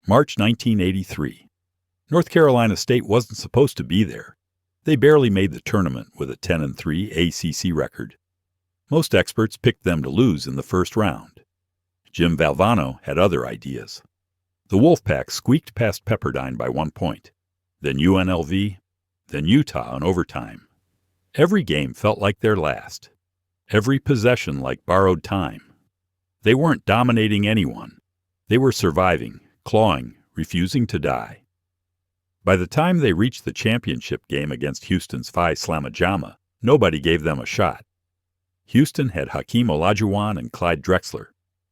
March 1983. North Carolina State wasn't supposed to be there. They barely made the tournament with a 10-3 ACC record. Most experts picked them to lose in the first round. Jim Valvano had other ideas. The Wolfpack squeaked past Pepperdine by 1 point, then UNLV, then Utah in overtime. Every game felt like their last. Every possession like borrowed time. They weren't dominating anyone. They were surviving, clawing, refusing to die. By the time they reached the championship game against Houston's Slamma Jamma, nobody gave them a shot. Houston had Hakeem Olajuwon and Clyde Drexler.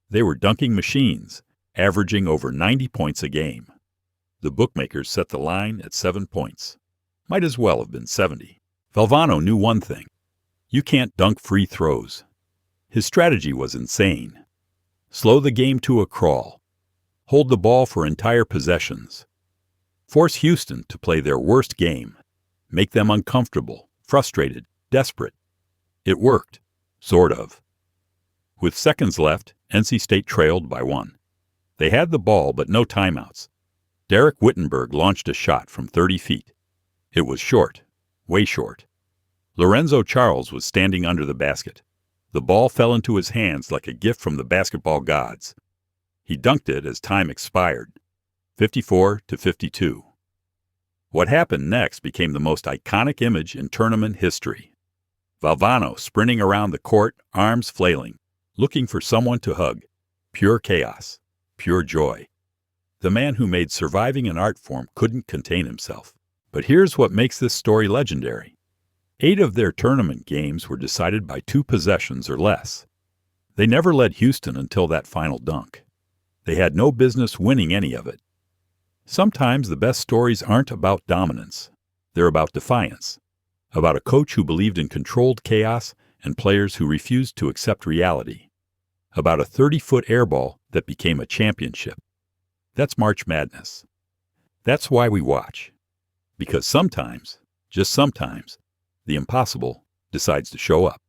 They were dunking machines, averaging over 90 points a game. The bookmakers set the line at 7 points. Might as well have been 70. Valvano knew one thing. You can't dunk free throws. His strategy was insane. Slow the game to a crawl. Hold the ball for entire possessions. Force Houston to play their worst game. Make them uncomfortable, frustrated, desperate. It worked. Sort of. With seconds left, NC State trailed by 1. They had the ball, but no timeouts. Derek Wittenberg launched a shot from 30 feet. It was short, way short. Lorenzo Charles was standing under the basket. The ball fell into his hands like a gift from the basketball gods. He dunked it as time expired, 54-52. What happened next became the most iconic image in tournament history. Valvano sprinting around the court, arms flailing, looking for someone to hug. Pure chaos, pure joy. The man who made surviving an art form couldn't contain himself. But here's what makes this story legendary. 8 of their tournament games were decided by 2 possessions or less. They never led Houston until that final dunk. They had no business winning any of it. Sometimes the best stories aren't about dominance. They're about defiance. About a coach who believed in controlled chaos and players who refused to accept reality. About a 30-foot airball that became a championship. That's March Madness. That's why we watch. Because sometimes, just sometimes, the impossible decides to show up.